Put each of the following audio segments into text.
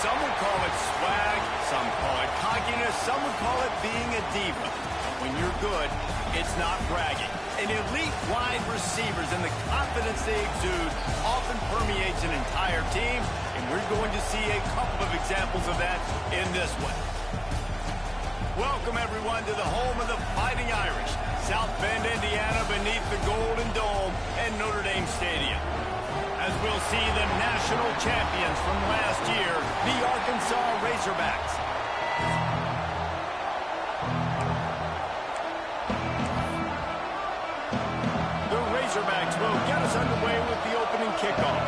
Some would call it swag, some call it cockiness, some would call it being a diva. When you're good, it's not bragging. An elite wide receivers and the confidence they exude often permeates an entire team, and we're going to see a couple of examples of that in this one. Welcome, everyone, to the home of the Fighting Irish, South Bend, Indiana, beneath the Golden Dome and Notre Dame Stadium. As we'll see the national champions from last year, the Arkansas Razorbacks. The Razorbacks will get us underway with the opening kickoff.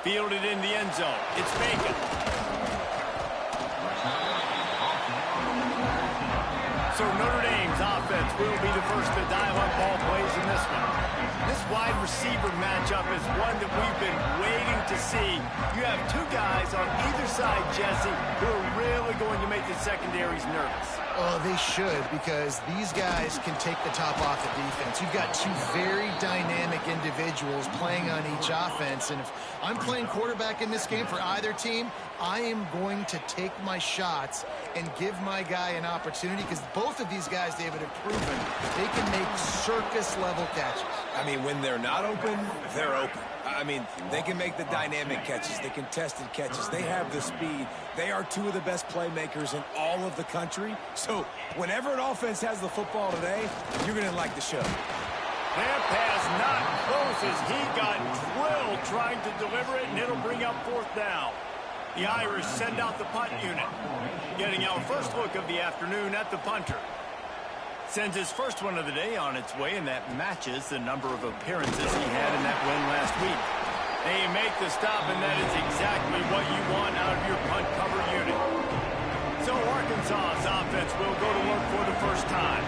Fielded in the end zone. It's Bacon. So Notre Dame's offense will be the first to dial up ball plays in this one. This wide receiver matchup is one that we've been waiting to see. You have two guys on either side, Jesse, who are really going to make the secondaries nervous. Oh, they should, because these guys can take the top off the defense. You've got two very dynamic individuals playing on each offense, and if I'm playing quarterback in this game for either team, I am going to take my shots and give my guy an opportunity, because both of these guys, David, have proven they can make circus-level catches. I mean, when they're not open, they're open. I mean, they can make the dynamic catches, the contested catches. They have the speed. They are two of the best playmakers in all of the country. So whenever an offense has the football today, you're going to like the show. That pass not close as he got drilled trying to deliver it, and it'll bring up fourth down. The Irish send out the punt unit. Getting our first look of the afternoon at the punter. Sends his first one of the day on its way, and that matches the number of appearances he had in that win last week. They make the stop, and that is exactly what you want out of your punt cover unit. So Arkansas's offense will go to work for the first time.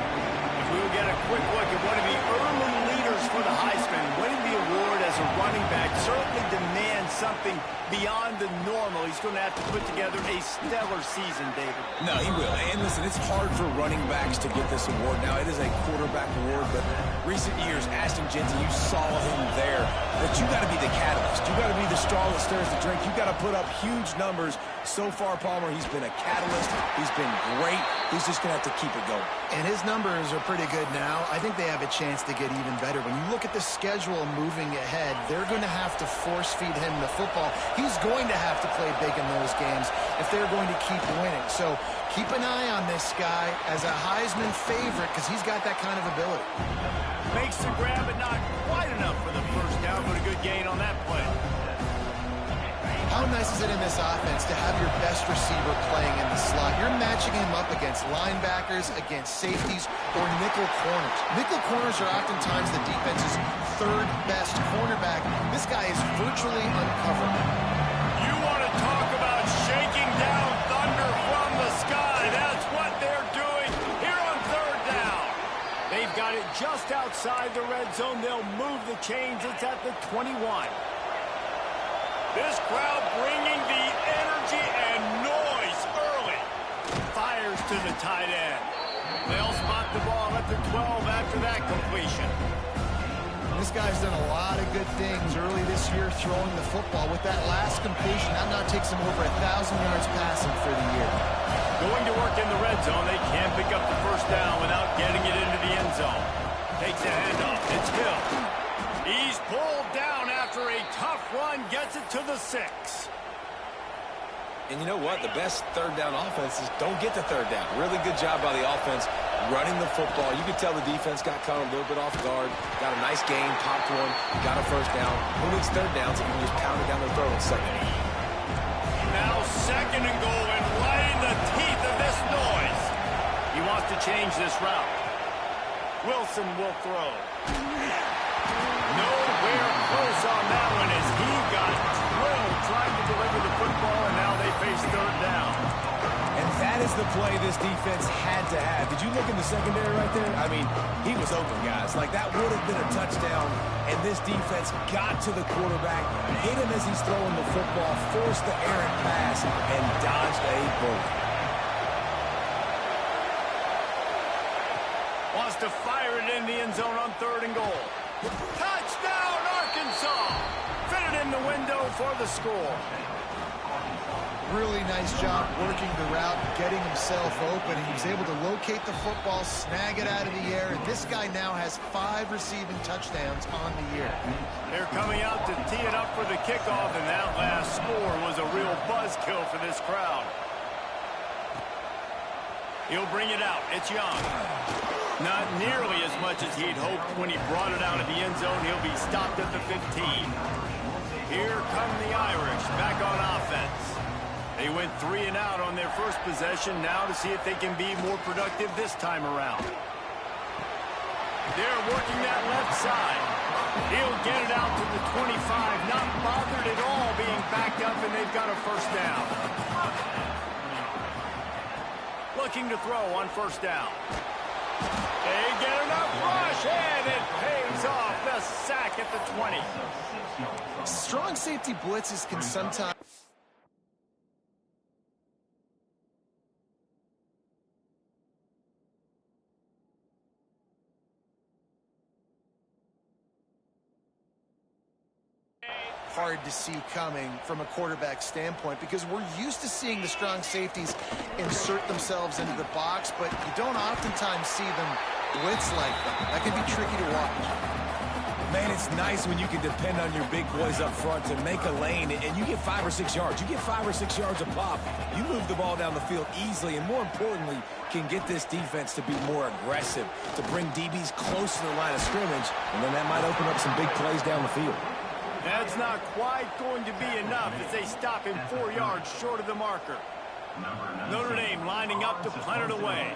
We will get a quick look at one of the early leaders for the Heisman. Winning the award as a running back certainly demands something beyond the normal. He's going to have to put together a stellar season, David. No, he will. And listen, it's hard for running backs to get this award. Now, it is a quarterback award, but recent years, Ashton Jeanty, you saw him there. But you got to be the catalyst. You got to be the straw that stirs the drink. You got to put up huge numbers. So far, Palmer, he's been a catalyst. He's been great. He's just going to have to keep it going. And his numbers are pretty good now. I think they have a chance to get even better. When you look at the schedule moving ahead, they're going to have to force-feed him the football. He's going to have to play big in those games if they're going to keep winning. So keep an eye on this guy as a Heisman favorite, because he's got that kind of ability. Makes the grab, but not quite enough for the first down, but a good gain on that play. How nice is it in this offense to have your best receiver playing in the slot? You're matching him up against linebackers, against safeties, or nickel corners. Nickel corners are oftentimes the defense's third best cornerback. This guy is virtually uncoverable. You want to talk about shaking down thunder from the sky. That's what they're doing here on third down. They've got it just outside the red zone. They'll move the chains. It's at the 21. This crowd bringing the energy and noise early. Fires to the tight end. They'll spot the ball at the 12 after that completion. This guy's done a lot of good things early this year throwing the football. With that last completion, that now takes him over 1,000 yards passing for the year. Going to work in the red zone. They can't pick up the first down without getting it into the end zone. Takes a handoff. It's Hill. He's pulled down after a tough run. Gets it to the 6. And you know what? The best third down offenses don't get to third down. Really good job by the offense running the football. You could tell the defense got caught a little bit off guard. Got a nice gain, popped one, got a first down. Who needs third downs if you can just pound it down their throat in second? Now second and goal, and right in the teeth of this noise. He wants to change this route. Wilson will throw. Nowhere close on that one as he got drilled trying to deliver the football, and now they face third down. And that is the play this defense had to have. Did you look in the secondary right there? I mean, he was open, guys. Like, that would have been a touchdown, and this defense got to the quarterback, hit him as he's throwing the football, forced the errant pass, and dodged a bullet. Wants to fire it in the end zone on 3rd and goal. Touchdown, Arkansas! Fitted in the window for the score. Really nice job working the route, getting himself open. He was able to locate the football, snag it out of the air, and this guy now has 5 receiving touchdowns on the year. They're coming out to tee it up for the kickoff, and that last score was a real buzzkill for this crowd. He'll bring it out. It's Young. Not nearly as much as he'd hoped when he brought it out of the end zone. He'll be stopped at the 15. Here come the Irish back on offense. They went 3 and out on their first possession, now to see if they can be more productive this time around. They're working that left side. He'll get it out to the 25, not bothered at all being backed up, and they've got a first down. Looking to throw on first down. They get enough rush, and it pays off. The sack at the 20. Strong safety blitzes can sometimes... hard to see coming from a quarterback standpoint because we're used to seeing the strong safeties insert themselves into the box, but you don't oftentimes see them blitz like that. That can be tricky to watch. Man, it's nice when you can depend on your big boys up front to make a lane, and you get 5 or 6 yards. You get 5 or 6 yards a pop. You move the ball down the field easily, and more importantly, can get this defense to be more aggressive, to bring DBs close to the line of scrimmage, and then that might open up some big plays down the field. That's not quite going to be enough as they stop him 4 yards short of the marker. Notre Dame lining up to punt it away.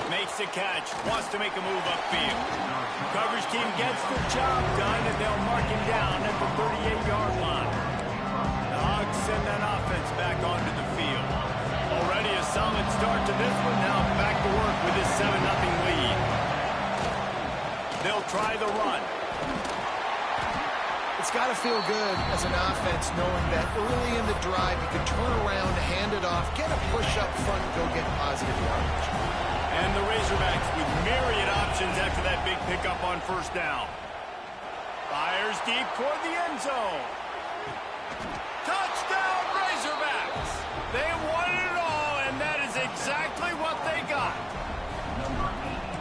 Makes the catch, wants to make a move upfield. Coverage team gets the job done, and they'll mark him down at the 38-yard line. The Hogs send that offense back onto the field. Already a solid start to this one, now back to work with this 7-0 lead. They'll try the run. It's got to feel good as an offense knowing that early in the drive you can turn around, hand it off, get a push up front, and go get positive yardage. And the Razorbacks with myriad options after that big pickup on first down. Fires deep toward the end zone. Touchdown, Razorbacks! They won it all, and that is exactly what they got.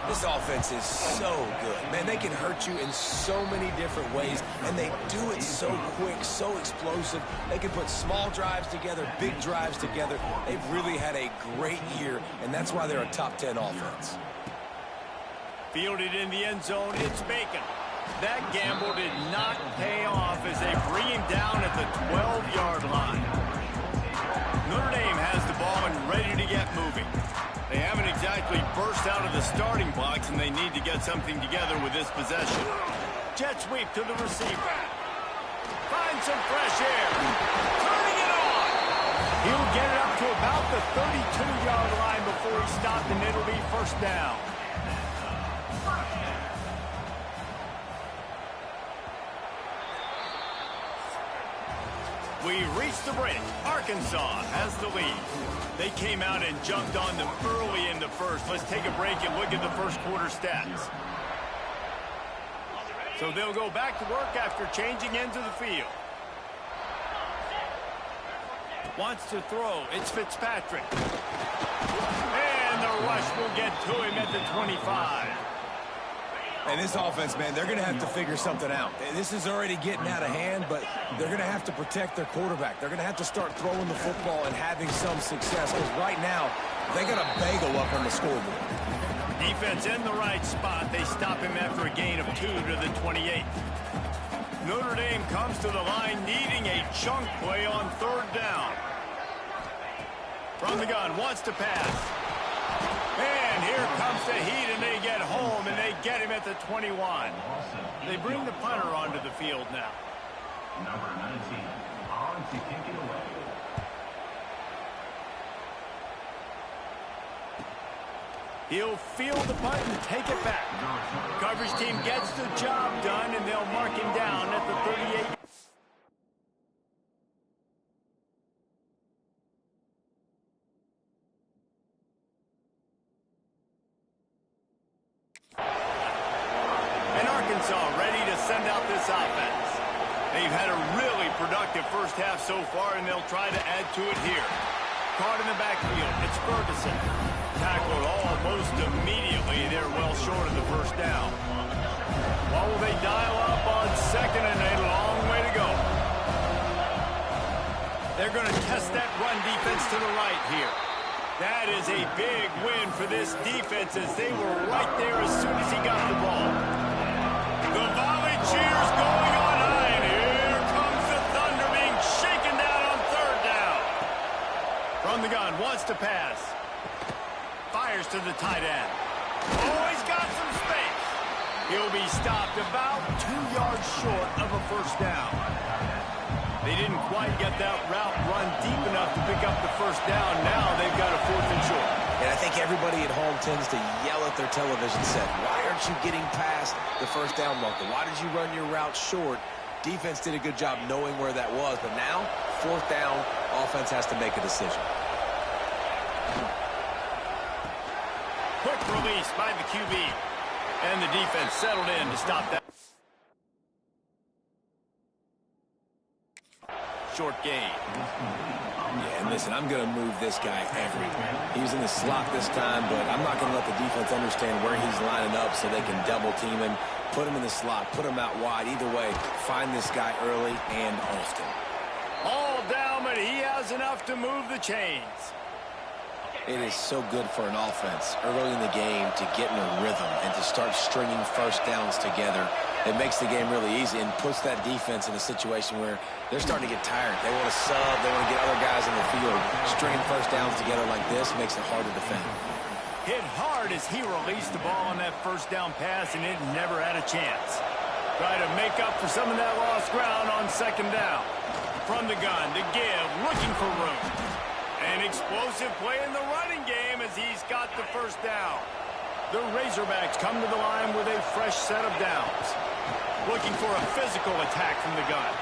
This offense is so good. Man, they can hurt you in so many different ways, and they do it so quick, so explosive. They can put small drives together, big drives together. They've really had a great year, and that's why they're a top 10 offense. Fielded in the end zone, it's Bacon. That gamble did not pay off as they bring him down at the 12-yard line. Notre Dame has the ball and ready to get moving. They haven't exactly burst out of the starting blocks, and they need to get something together with this possession. Jet sweep to the receiver. Finds some fresh air. Turning it on. He'll get it up to about the 32-yard line before he stopped, and it'll be first down. We reached the break. Arkansas has the lead. They came out and jumped on them early in the first. Let's take a break and look at the first quarter stats. So they'll go back to work after changing into the field. Wants to throw. It's Fitzpatrick. And the rush will get to him at the 25. And this offense, man, they're going to have to figure something out. This is already getting out of hand, but they're going to have to protect their quarterback. They're going to have to start throwing the football and having some success, because right now, they got a bagel up on the scoreboard. Defense in the right spot. They stop him after a gain of 2 to the 28. Notre Dame comes to the line needing a chunk play on third down. From the gun, wants to pass. And here comes the heat, and they get home, and they get him at the 21. They bring the punter onto the field now. Number 19, on to kick it away. He'll field the punt and take it back. Coverage team gets the job done, and they'll mark him down at the 38. Arkansas ready to send out this offense. They've had a really productive first half so far, and they'll try to add to it here. Caught in the backfield, it's Ferguson. Tackled almost immediately. They're well short of the first down. What will they dial up on second and a long way to go? They're going to test that run defense to the right here. That is a big win for this defense as they were right there as soon as he got the ball. The volley cheers going on high, and here comes the Thunder being shaken down on third down. From the gun, wants to pass. Fires to the tight end. Oh, he's got some space. He'll be stopped about 2 yards short of a first down. They didn't quite get that route run deep enough to pick up the first down. Now they've got a 4th and short. And I think everybody at home tends to yell at their television set, why aren't you getting past the first down marker? Why did you run your route short? Defense did a good job knowing where that was, but now, 4th down, offense has to make a decision. Quick release by the QB. And the defense settled in to stop that. Short gain. Yeah, and listen, I'm going to move this guy everywhere. He's in the slot this time, but I'm not going to let the defense understand where he's lining up so they can double team him, put him in the slot, put him out wide. Either way, find this guy early and often. All down, but he has enough to move the chains. It is so good for an offense early in the game to get in a rhythm and to start stringing first downs together. It makes the game really easy and puts that defense in a situation where they're starting to get tired. They want to sub. They want to get other guys in the field. Stringing first downs together like this makes it hard to defend. Hit hard as he released the ball on that first down pass, and it never had a chance. Try to make up for some of that lost ground on second down. From the gun to give, looking for room. An explosive play in the running game as he's got the first down. The Razorbacks come to the line with a fresh set of downs. Looking for a physical attack from the gun.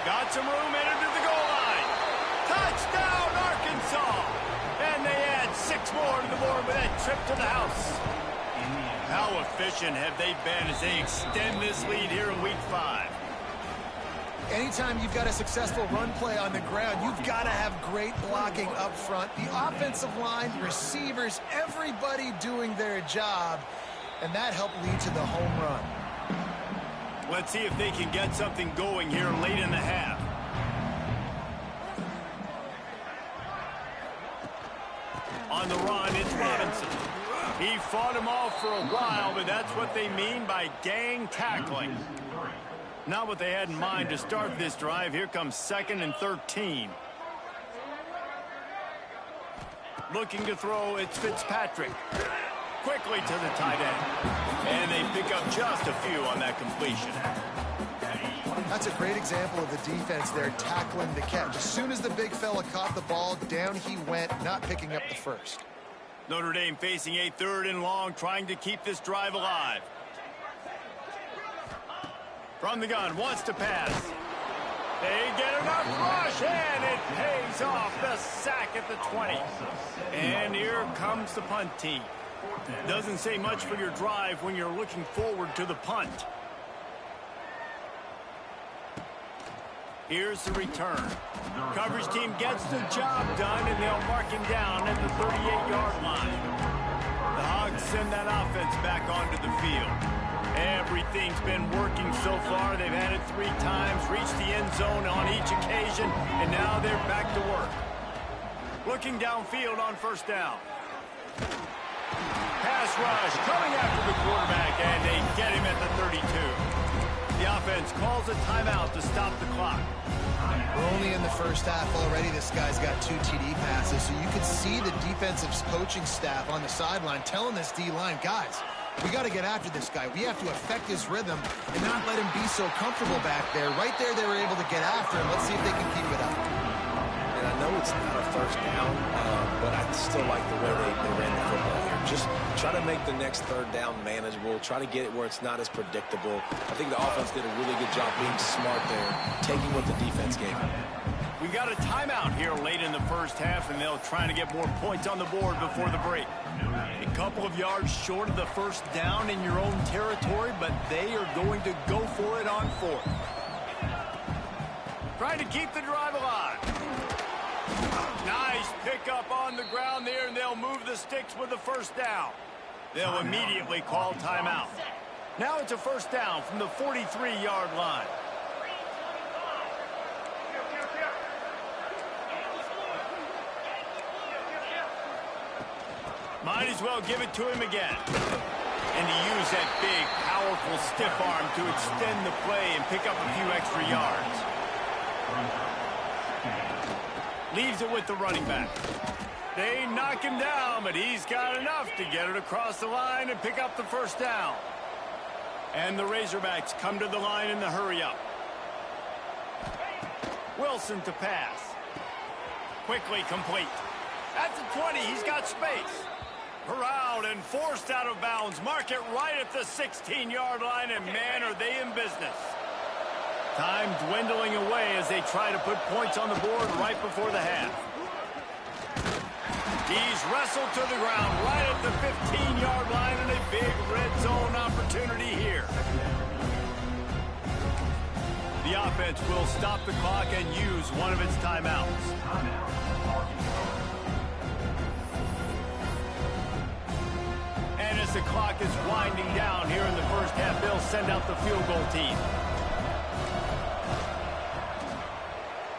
Got some room, entered to the goal line. Touchdown, Arkansas! And they add 6 more to the board with that trip to the house. How efficient have they been as they extend this lead here in Week 5? Anytime you've got a successful run play on the ground, you've got to have great blocking up front. The offensive line, receivers, everybody doing their job, and that helped lead to the home run. Let's see if they can get something going here late in the half. On the run, it's Robinson. He fought him off for a while, but that's what they mean by gang tackling. Not what they had in mind to start this drive. Here comes 2nd and 13. Looking to throw, it's Fitzpatrick. Quickly to the tight end. And they pick up just a few on that completion. That's a great example of the defense there tackling the catch. As soon as the big fella caught the ball, down he went, not picking up the first. Notre Dame facing a 3rd and long, trying to keep this drive alive. From the gun, wants to pass. They get enough rush, and it pays off. The sack at the 20. And here comes the punt team. Doesn't say much for your drive when you're looking forward to the punt. Here's the return. Coverage team gets the job done, and they'll mark him down at the 38-yard line. The Hogs send that offense back onto the field. Everything's been working so far. They've had it 3 times, reached the end zone on each occasion, and now they're back to work. Looking downfield on first down. Pass rush coming after the quarterback, and they get him at the 32. The offense calls a timeout to stop the clock. We're only in the first half already. This guy's got 2 TD passes, so you can see the defensive coaching staff on the sideline telling this D-line, guys, we got to get after this guy. We have to affect his rhythm and not let him be so comfortable back there. Right there, they were able to get after him. Let's see if they can keep it up. And I know it's not a first down, but I still like the way they ran the football here. Just try to make the next 3rd down manageable. Try to get it where it's not as predictable. I think the offense did a really good job being smart there, taking what the defense gave them. We got a timeout here late in the first half, and they'll try to get more points on the board before the break. A couple of yards short of the first down in your own territory, but they are going to go for it on fourth. Trying to keep the drive alive. Nice pickup on the ground there, and they'll move the sticks with the first down. They'll immediately call timeout. Now it's a first down from the 43-yard line. Might as well give it to him again. And he used that big, powerful stiff arm to extend the play and pick up a few extra yards. Leaves it with the running back. They knock him down, but he's got enough to get it across the line and pick up the first down. And the Razorbacks come to the line in the hurry-up. Wilson to pass. Quickly complete. At the 20, he's got space. Corralled and forced out of bounds. Mark it right at the 16-yard line, and man, are they in business. Time dwindling away as they try to put points on the board right before the half. He's wrestled to the ground right at the 15-yard line, and a big red zone opportunity here. The offense will stop the clock and use one of its timeouts. And as the clock is winding down here in the first half, they'll send out the field goal team.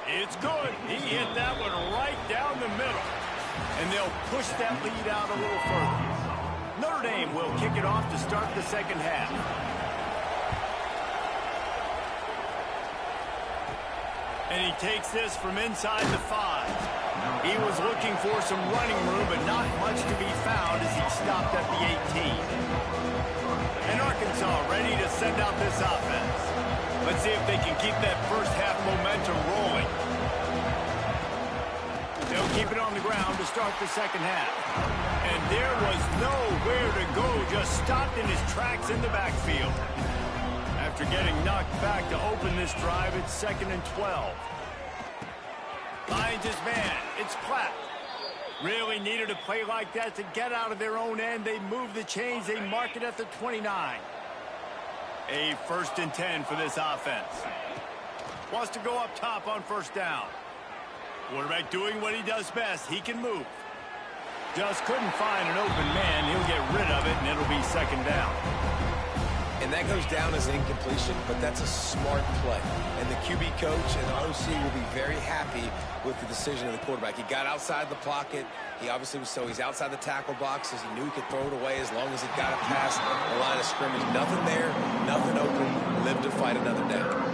It's good. He hit that one right down the middle. And they'll push that lead out a little further. Notre Dame will kick it off to start the second half. And he takes this from inside the 5. He was looking for some running room, but not much to be found as he stopped at the 18. And Arkansas ready to send out this offense. Let's see if they can keep that first half momentum rolling. They'll keep it on the ground to start the second half. And there was nowhere to go, just stopped in his tracks in the backfield. After getting knocked back to open this drive, it's 2nd and 12. Finds his man. It's Platt. Really needed a play like that to get out of their own end. They move the chains. They mark it at the 29. A 1st and 10 for this offense. Wants to go up top on first down. Quarterback doing what he does best. He can move. Just couldn't find an open man. He'll get rid of it, and it'll be 2nd down. And that goes down as an incompletion, but that's a smart play. And the QB coach and the OC will be very happy with the decision of the quarterback. He got outside the pocket. He obviously was he's outside the tackle boxes. He knew he could throw it away as long as he got it past the line of scrimmage. Nothing there, nothing open. Live to fight another down.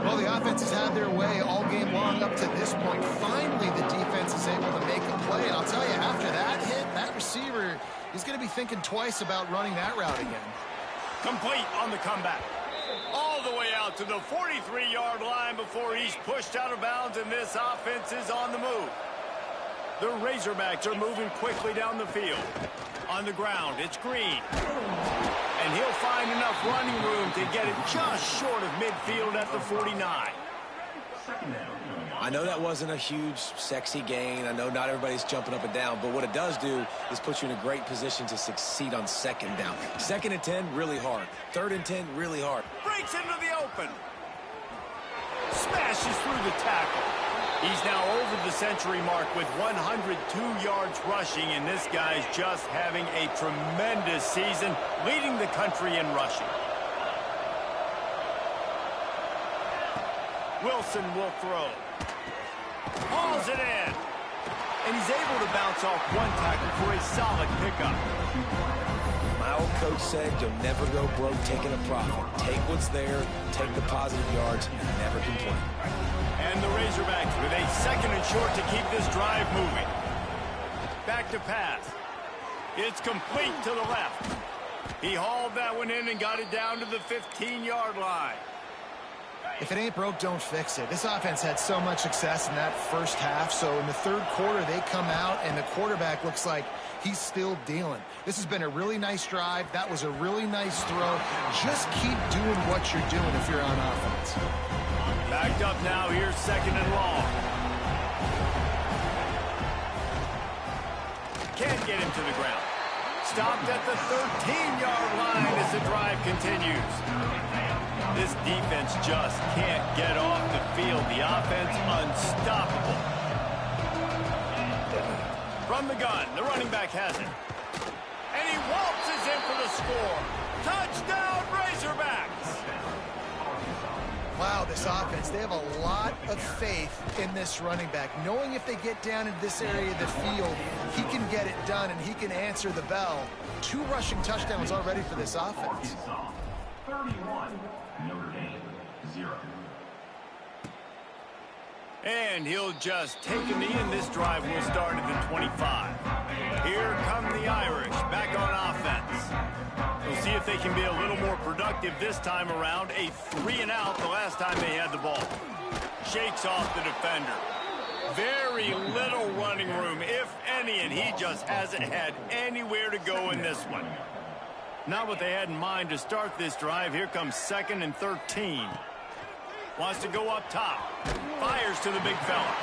Well, the offense has had their way all game long up to this point. Finally, the defense is able to make a play. And I'll tell you, after that hit, that receiver is going to be thinking twice about running that route again. Complete on the comeback. All the way out to the 43-yard line before he's pushed out of bounds, and this offense is on the move. The Razorbacks are moving quickly down the field. On the ground, it's Green. And he'll find enough running room to get it just short of midfield at the 49. I know that wasn't a huge, sexy gain. I know not everybody's jumping up and down, but what it does do is put you in a great position to succeed on 2nd down. 2nd and 10, really hard. 3rd and 10, really hard. Breaks into the open. Smashes through the tackle. He's now over the century mark with 102 yards rushing, and this guy's just having a tremendous season, leading the country in rushing. Wilson will throw. Hauls it in. And he's able to bounce off one tackle for a solid pickup. My old coach said you'll never go broke taking a profit. Take what's there, take the positive yards, and never complain. And the Razorbacks with a 2nd and short to keep this drive moving. Back to pass. It's complete to the left. He hauled that one in and got it down to the 15-yard line. If it ain't broke, don't fix it. This offense had so much success in that first half, so in the 3rd quarter, they come out, and the quarterback looks like he's still dealing. This has been a really nice drive. That was a really nice throw. Just keep doing what you're doing if you're on offense. Backed up now, here's 2nd and long. can't get him to the ground. Stopped at the 13-yard line as the drive continues. This defense just can't get off the field. The offense unstoppable. From the gun, the running back has it. And he waltzes in for the score. Touchdown, Razorbacks! Wow, this offense, they have a lot of faith in this running back. Knowing if they get down into this area of the field, he can get it done and he can answer the bell. 2 rushing touchdowns already for this offense. 31, Notre Dame, 0. And he'll just take a knee, and this drive will start at the 25. Here come the Irish back on offense. We'll see if they can be a little more productive this time around. A 3-and-out the last time they had the ball. Shakes off the defender. Very little running room, if any, and he just hasn't had anywhere to go in this one. Not what they had in mind to start this drive. Here comes 2nd and 13. Wants to go up top. Fires to the big fella.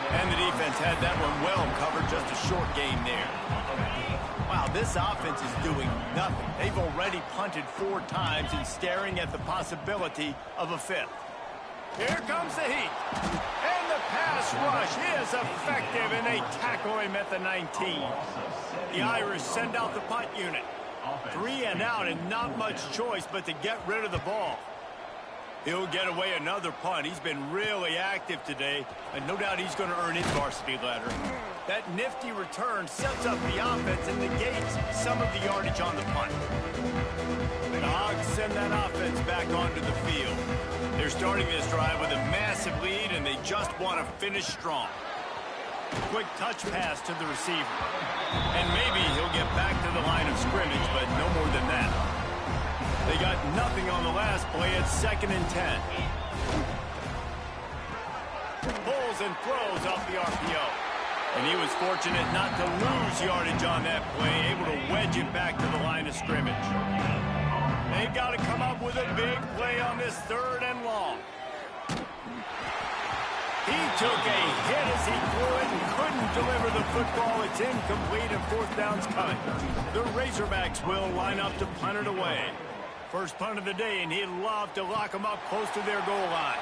And the defense had that one well covered. Just a short gain there. Wow, this offense is doing nothing. They've already punted 4 times and staring at the possibility of a 5th. Here comes the heat. And the pass rush is effective, and they tackle him at the 19. The Irish send out the punt unit. 3-and-out, and not much choice but to get rid of the ball. He'll get away another punt. He's been really active today, and no doubt he's going to earn his varsity letter. That nifty return sets up the offense and negates some of the yardage on the punt. The Hogs send that offense back onto the field. They're starting this drive with a massive lead, and they just want to finish strong. Quick touch pass to the receiver. And maybe he'll get back to the line of scrimmage, but no more than that. They got nothing on the last play. It's 2nd and 10. Pulls and throws off the RPO. And he was fortunate not to lose yardage on that play, able to wedge it back to the line of scrimmage. They've got to come up with a big play on this 3rd and long. He took a hit as he threw it and couldn't deliver the football. It's incomplete, and 4th down's coming. The Razorbacks will line up to punt it away. First punt of the day, and he'd love to lock them up close to their goal line.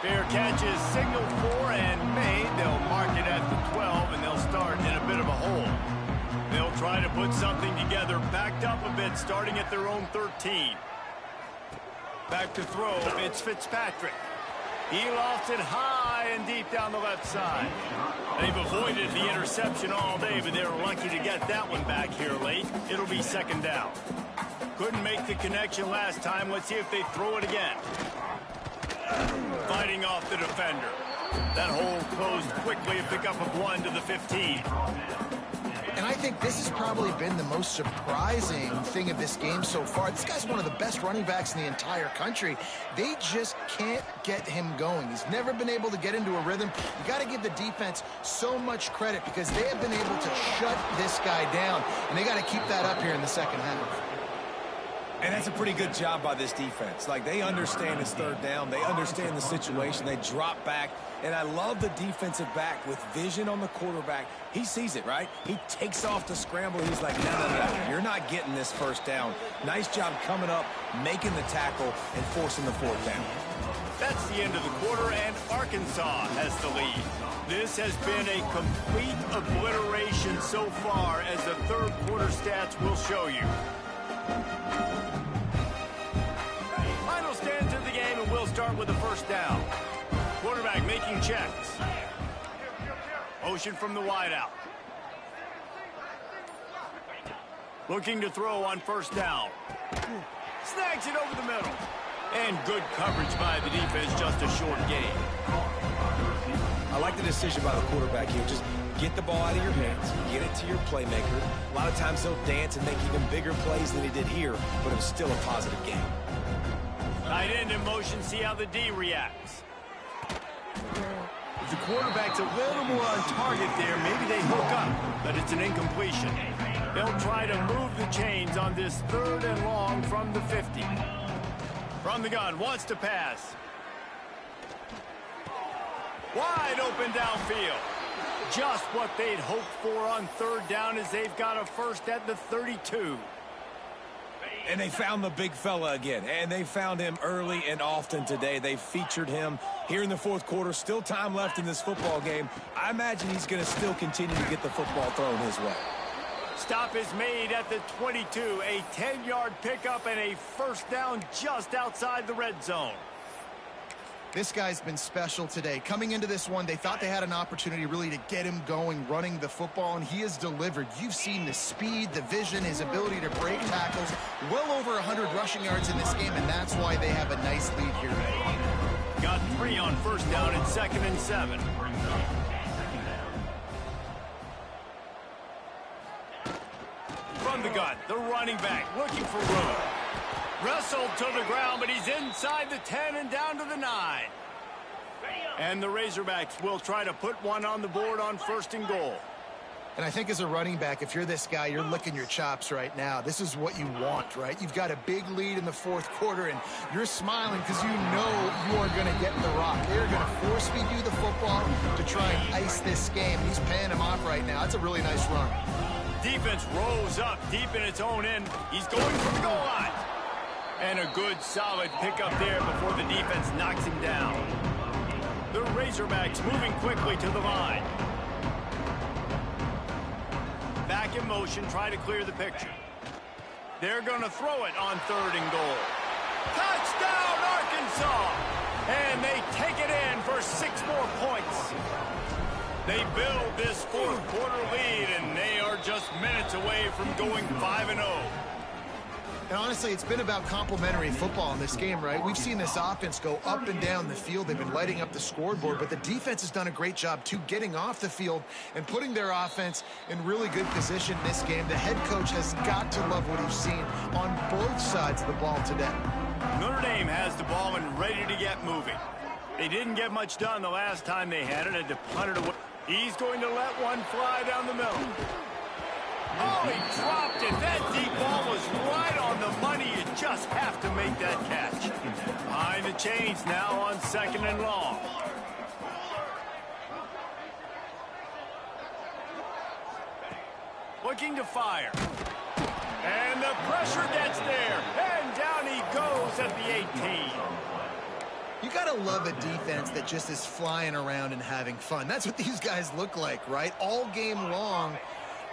Fair catch is signaled for and made. They'll mark it at the 12, and they'll start in a bit of a hole. They'll try to put something together, backed up a bit, starting at their own 13. Back to throw, it's Fitzpatrick. He lost it high and deep down the left side. They've avoided the interception all day, but they were lucky to get that one back here late. It'll be 2nd down. Couldn't make the connection last time. Let's see if they throw it again. Fighting off the defender. That hole closed quickly, a pickup of 1 to the 15. And I think this has probably been the most surprising thing of this game so far. This guy's one of the best running backs in the entire country. They just can't get him going. He's never been able to get into a rhythm. You got to give the defense so much credit because they have been able to shut this guy down. And they got to keep that up here in the 2nd half. And that's a pretty good job by this defense. Like, they understand it's 3rd down. They understand the situation. They drop back. And I love the defensive back with vision on the quarterback. He sees it, right? He takes off the scramble. He's like, no. You're not getting this 1st down. Nice job coming up, making the tackle, and forcing the 4th down. That's the end of the quarter, and Arkansas has the lead. This has been a complete obliteration so far, as the 3rd quarter stats will show you. Final stands of the game, and we'll start with the 1st down. Quarterback making checks. Motion from the wideout. Looking to throw on 1st down. Snags it over the middle. And good coverage by the defense, just a short gain. I like the decision by the quarterback here. Just get the ball out of your hands, get it to your playmaker. A lot of times he'll dance and make even bigger plays than he did here, but it was still a positive game. Tight end in motion, see how the D reacts. If the quarterback's a little more on target there, maybe they hook up, but it's an incompletion. They'll try to move the chains on this 3rd and long from the 50. From the gun, wants to pass. Wide open downfield. Just what they'd hoped for on third down as they've got a first at the 32. And they found the big fella again, and they found him early and often today. They featured him here in the fourth quarter. Still time left in this football game. I imagine he's going to still continue to get the football thrown his way. Stop is made at the 22. A 10-yard pickup and a first down just outside the red zone. This guy's been special today. Coming into this one, they thought they had an opportunity really to get him going, running the football, and he has delivered. You've seen the speed, the vision, his ability to break tackles. Well over 100 rushing yards in this game, and that's why they have a nice lead here today. Got 3 on first down and 2nd and 7. From the gun, the running back looking for room. Wrestled to the ground, but he's inside the 10 and down to the 9. And the Razorbacks will try to put one on the board on 1st and goal. And I think as a running back, if you're this guy, you're licking your chops right now. This is what you want, right? You've got a big lead in the fourth quarter, and you're smiling because you know you are going to get the rock. They're going to force feed you the football to try and ice this game. He's paying him off right now. That's a really nice run. Defense rolls up deep in its own end. He's going for the goal line. And a good, solid pickup there before the defense knocks him down. The Razorbacks moving quickly to the line. Back in motion, try to clear the picture. They're going to throw it on 3rd and goal. Touchdown, Arkansas! And they take it in for 6 more points. They build this fourth quarter lead, and they are just minutes away from going 5-0. And honestly, it's been about complementary football in this game, right? We've seen this offense go up and down the field. They've been lighting up the scoreboard, but the defense has done a great job, too, getting off the field and putting their offense in really good position in this game. The head coach has got to love what he's seen on both sides of the ball today. Notre Dame has the ball and ready to get moving. They didn't get much done the last time they had it, had to punt it away. He's going to let one fly down the middle. Oh, he dropped it. That deep ball was right on the money. You just have to make that catch. Behind the chains now on 2nd and long. Looking to fire. And the pressure gets there. And down he goes at the 18. You got to love a defense that just is flying around and having fun. That's what these guys look like, right? All game long,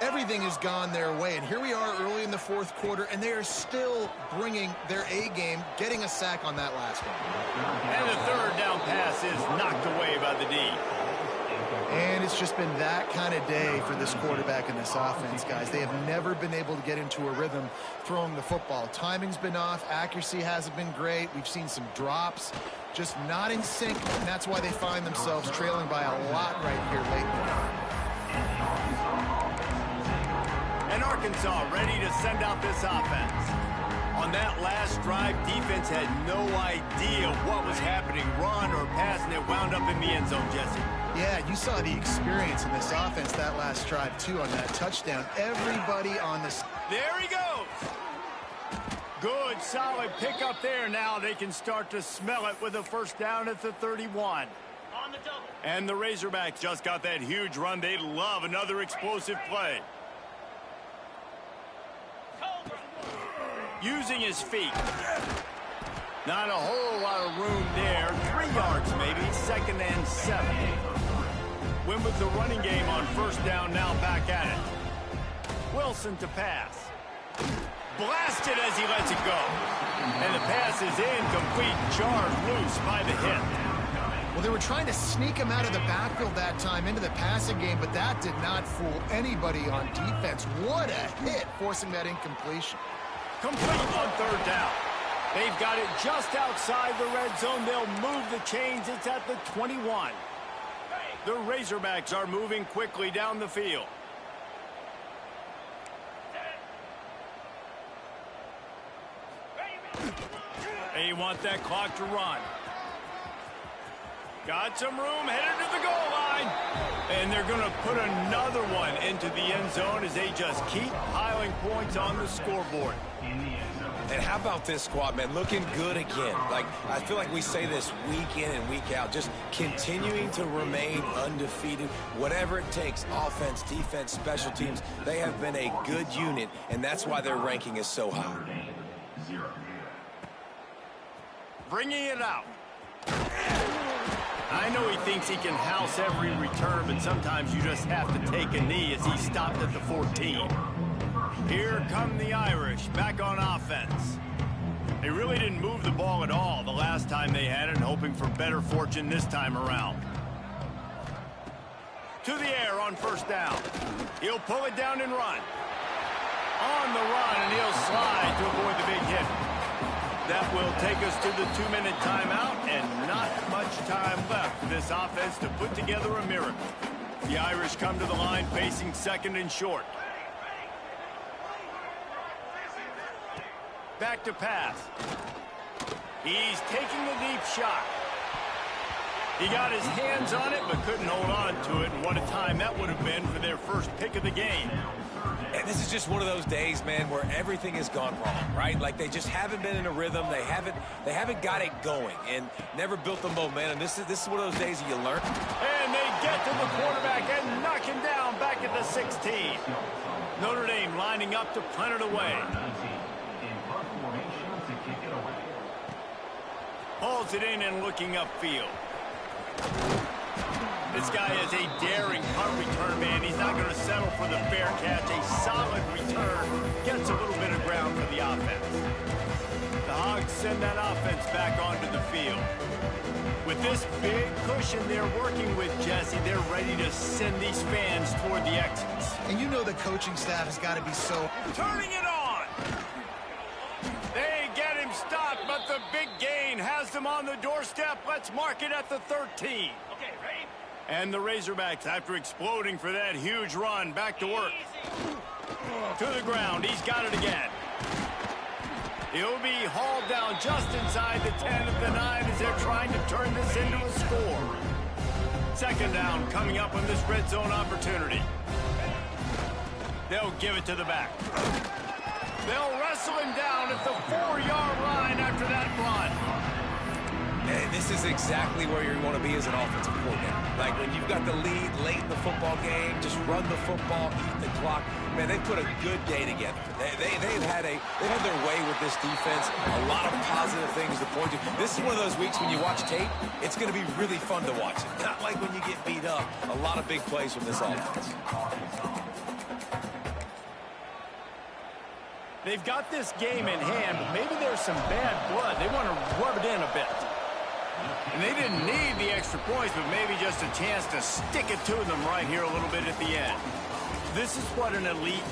everything has gone their way. And here we are early in the fourth quarter, and they are still bringing their A game, getting a sack on that last one. And the 3rd down pass is knocked away by the D. And it's just been that kind of day for this quarterback and this offense, guys. They have never been able to get into a rhythm throwing the football. Timing's been off. Accuracy hasn't been great. We've seen some drops, just not in sync, and that's why they find themselves trailing by a lot right here late in the game. And Arkansas ready to send out this offense. On that last drive, defense had no idea what was happening, run or pass, and it wound up in the end zone, Jesse. Yeah, you saw the experience in this offense that last drive, too, on that touchdown. Everybody on this. There he goes. Good, solid pickup there. Now they can start to smell it with a first down at the 31. On the double. And the Razorbacks just got that huge run. They love another explosive play. Using his feet. Not a whole lot of room there. 3 yards maybe. 2nd and 7. Win with the running game on first down, now back at it. Wilson to pass. Blasted as he lets it go. And the pass is incomplete, charged loose by the hit. Well, they were trying to sneak him out of the backfield that time into the passing game, but that did not fool anybody on defense. What a hit, forcing that incompletion. Complete on 3rd down. They've got it just outside the red zone. They'll move the chains. It's at the 21. The Razorbacks are moving quickly down the field. They want that clock to run. Got some room, headed to the goal line. And they're going to put another one into the end zone as they just keep piling points on the scoreboard. And how about this squad, man? Looking good again. Like, I feel like we say this week in and week out, just continuing to remain undefeated. Whatever it takes, offense, defense, special teams, they have been a good unit, and that's why their ranking is so high. Bringing it out. I know he thinks he can house every return, but sometimes you just have to take a knee as he stopped at the 14. Here come the Irish, back on offense. They really didn't move the ball at all the last time they had it, and hoping for better fortune this time around. To the air on first down. He'll pull it down and run. On the run, and he'll slide to avoid the big hit. That will take us to the 2-minute timeout, and not much time left for this offense to put together a miracle. The Irish come to the line facing second and short. Back to pass. He's taking a deep shot. He got his hands on it, but couldn't hold on to it. And what a time that would have been for their first pick of the game. And this is just one of those days, man, where everything has gone wrong, right? Like they just haven't been in a rhythm. They haven't got it going and never built the momentum. This is one of those days that you learn. And they get to the quarterback and knock him down back at the 16. Notre Dame lining up to punt it away. Hauls it in and looking upfield. This guy is a daring punt return man. He's not going to settle for the fair catch. A solid return gets a little bit of ground for the offense. The Hogs send that offense back onto the field. With this big cushion they're working with, Jesse, they're ready to send these fans toward the exits. And you know the coaching staff has got to be so... Turning it on! They get him stopped, but the big gain has them on the doorstep. Let's mark it at the 13. Okay, ready? And the Razorbacks, after exploding for that huge run, back to work. To the ground. He's got it again. He'll be hauled down just inside the 10 of the 9 as they're trying to turn this into a score. Second down coming up on this red zone opportunity. They'll give it to the back. They'll wrestle him down at the 4-yard line after that run. And this is exactly where you want to be as an offensive coordinator. Like when you've got the lead late in the football game, just run the football, eat the clock. Man, they put a good day together. They've had their way with this defense. A lot of positive things to point to. This is one of those weeks when you watch tape, it's going to be really fun to watch. Not like when you get beat up. A lot of big plays from this offense. They've got this game in hand, but maybe there's some bad blood. They want to rub it in a bit. And they didn't need the extra points, but maybe just a chance to stick it to them right here a little bit at the end. This is what an elite